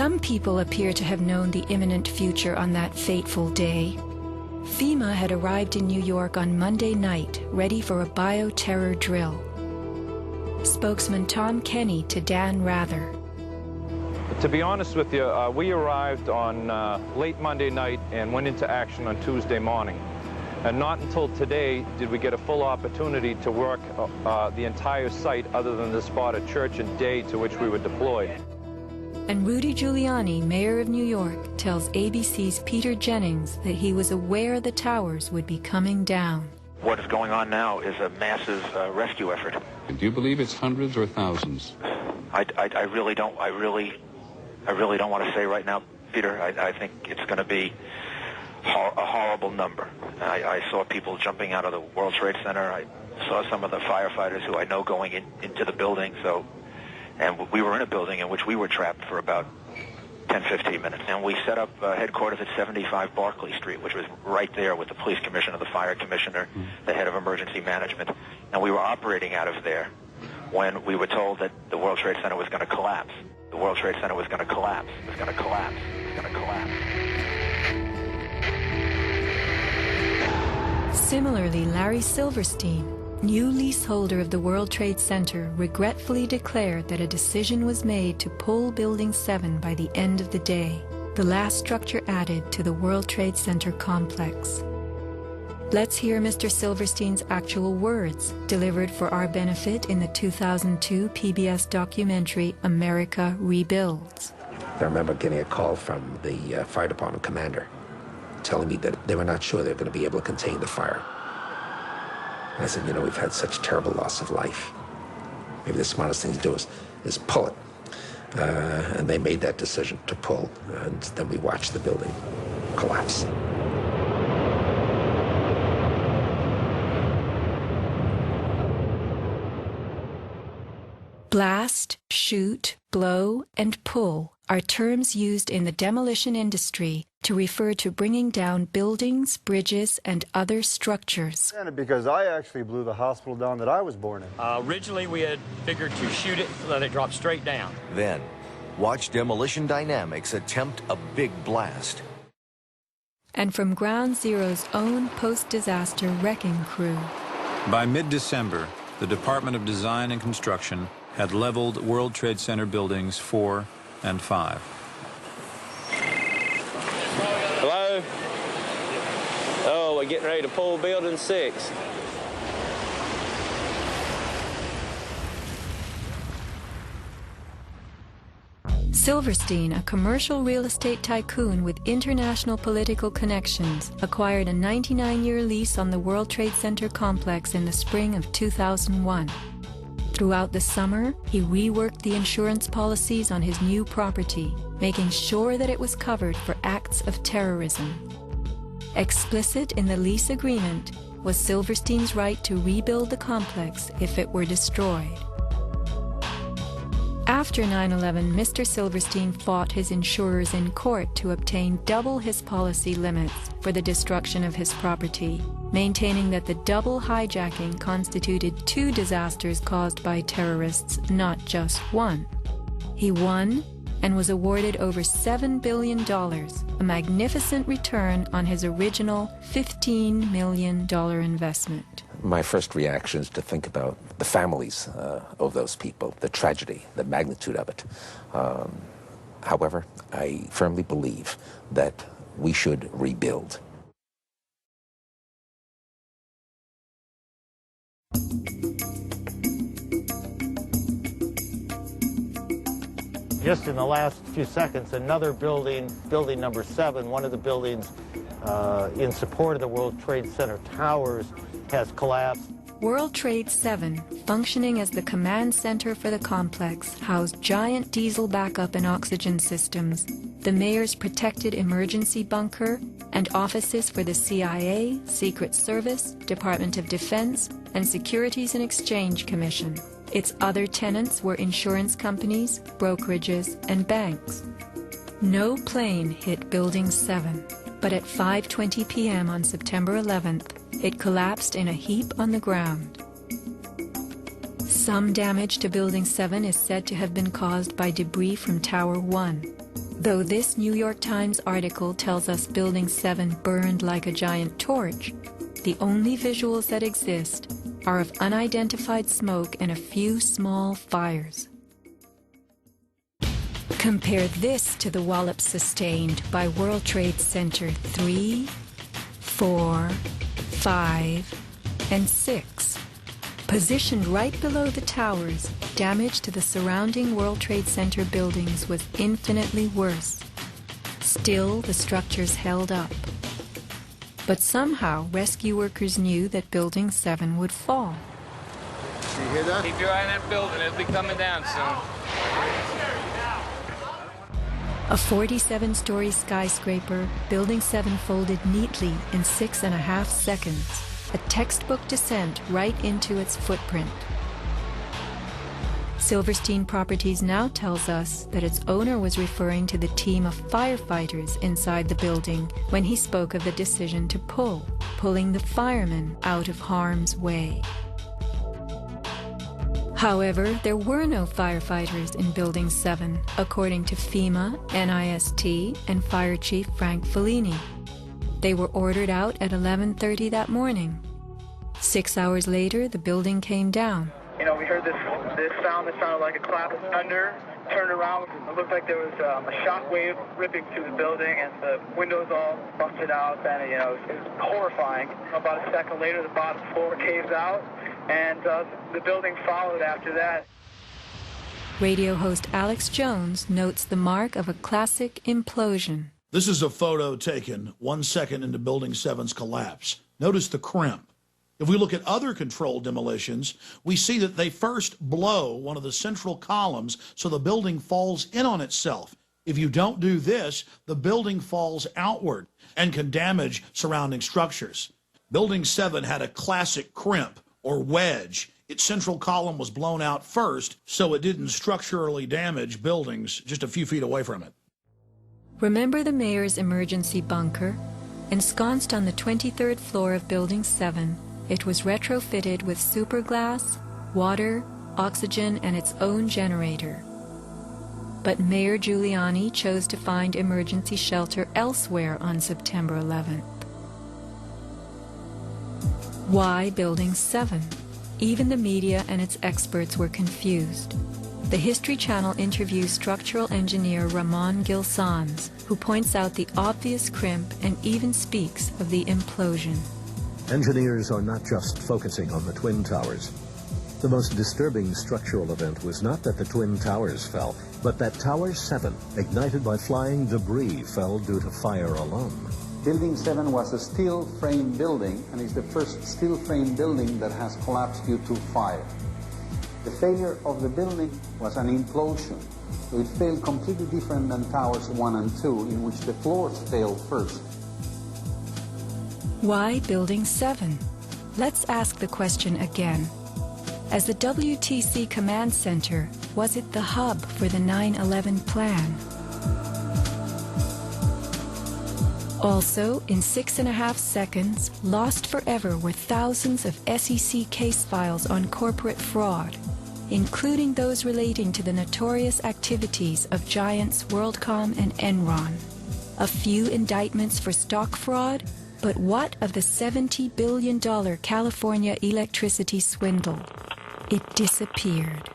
Some people appear to have known the imminent future on that fateful day. FEMA had arrived in New York on Monday night, ready for a bioterror drill. Spokesman Tom Kenny to Dan Rather. To be honest with you, we arrived on late Monday night and went into action on Tuesday morning. And not until today did we get a full opportunity to work the entire site other than the spot at Church and Day to which we were deployed. And Rudy Giuliani, mayor of New York, tells ABC's Peter Jennings that he was aware the towers would be coming down. What is going on now is a massive rescue effort. Do you believe it's hundreds or thousands? I really don't. I really don't want to say right now, Peter. I think it's going to be a horrible number. I saw people jumping out of the World Trade Center. I saw some of the firefighters who I know going into the building. And we were in a building in which we were trapped for about 10, 15 minutes. And we set up headquarters at 75 Barclay Street, which was right there with the police commissioner, the fire commissioner, the head of emergency management. And we were operating out of there when we were told that the World Trade Center was going to collapse. The World Trade Center was going to collapse. It was going to collapse. It was going to collapse. Similarly, Larry Silverstein, new leaseholder of the World Trade Center, regretfully declared that a decision was made to pull Building 7 by the end of the day, the last structure added to the World Trade Center complex. Let's hear Mr. Silverstein's actual words, delivered for our benefit in the 2002 PBS documentary America Rebuilds. I remember getting a call from the fire department commander telling me that they were not sure they were going to be able to contain the fire. And I said, you know, we've had such terrible loss of life. Maybe the smartest thing to do is pull it. And they made that decision to pull, and then we watched the building collapse. Blast, shoot, blow, and pull are terms used in the demolition industry to refer to bringing down buildings, bridges, and other structures. Because I actually blew the hospital down that I was born in. Originally, we had figured to shoot it, let it drop straight down. Then, watch Demolition Dynamics attempt a big blast. And from Ground Zero's own post-disaster wrecking crew. By mid-December, the Department of Design and Construction had leveled World Trade Center buildings 4 and 5. Hello? Oh, we're getting ready to pull building 6. Silverstein, a commercial real estate tycoon with international political connections, acquired a 99-year lease on the World Trade Center complex in the spring of 2001. Throughout the summer, he reworked the insurance policies on his new property, making sure that it was covered for acts of terrorism. Explicit in the lease agreement was Silverstein's right to rebuild the complex if it were destroyed. After 9/11, Mr. Silverstein fought his insurers in court to obtain double his policy limits for the destruction of his property, maintaining that the double hijacking constituted 2 disasters caused by terrorists, not just one. He won and was awarded over $7 billion, a magnificent return on his original $15 million investment. My first reaction is to think about the families of those people, the tragedy, the magnitude of it. However, I firmly believe that we should rebuild. Just in the last few seconds, another building, building number 7, one of the buildings in support of the World Trade Center towers, has collapsed. World Trade 7, functioning as the command center for the complex, housed giant diesel backup and oxygen systems, the mayor's protected emergency bunker, and offices for the CIA, Secret Service, Department of Defense, and Securities and Exchange Commission. Its other tenants were insurance companies, brokerages, and banks. No plane hit Building 7, but at 5:20 p.m. on September 11th, it collapsed in a heap on the ground. Some damage to Building 7 is said to have been caused by debris from Tower 1. Though this New York Times article tells us Building 7 burned like a giant torch, the only visuals that exist are of unidentified smoke and a few small fires. Compare this to the wallops sustained by World Trade Center 3, 4, 5, and 6. Positioned right below the towers, damage to the surrounding World Trade Center buildings was infinitely worse. Still, the structures held up. But somehow, rescue workers knew that Building 7 would fall. You hear that? Keep your eye on that building. It'll be coming down soon. A 47-story skyscraper, Building 7 folded neatly in 6.5 seconds, a textbook descent right into its footprint. Silverstein Properties now tells us that its owner was referring to the team of firefighters inside the building when he spoke of the decision to pulling the firemen out of harm's way. However, there were no firefighters in Building 7, according to FEMA, NIST, and Fire Chief Frank Fellini. They were ordered out at 11:30 that morning. 6 hours later, the building came down. You know, we heard this sound that sounded like a clap of thunder. Turned around, it looked like there was a shock wave ripping through the building, and the windows all busted out, and, you know, it was horrifying. About a second later, the bottom floor caves out, and the building followed after that. Radio host Alex Jones notes the mark of a classic implosion. This is a photo taken 1 second into Building 7's collapse. Notice the crimp. If we look at other controlled demolitions, we see that they first blow one of the central columns so the building falls in on itself. If you don't do this, the building falls outward and can damage surrounding structures. Building 7 had a classic crimp or wedge. Its central column was blown out first, so it didn't structurally damage buildings just a few feet away from it. Remember the mayor's emergency bunker? Ensconced on the 23rd floor of Building 7, it was retrofitted with superglass, water, oxygen, and its own generator. But Mayor Giuliani chose to find emergency shelter elsewhere on September 11th. Why Building 7? Even the media and its experts were confused. The History Channel interviews structural engineer Ramon Gil-Sans, who points out the obvious crimp and even speaks of the implosion. Engineers are not just focusing on the Twin Towers. The most disturbing structural event was not that the Twin Towers fell, but that Tower 7, ignited by flying debris, fell due to fire alone. Building 7 was a steel frame building, and is the first steel frame building that has collapsed due to fire. The failure of the building was an implosion, so it failed completely different than Towers 1 and 2, in which the floors failed first. Why Building 7? Let's ask the question again. As the WTC Command Center, was it the hub for the 9/11 plan? Also, in 6.5 seconds, lost forever were thousands of SEC case files on corporate fraud, including those relating to the notorious activities of giants WorldCom and Enron. A few indictments for stock fraud, but what of the $70 billion California electricity swindle? It disappeared.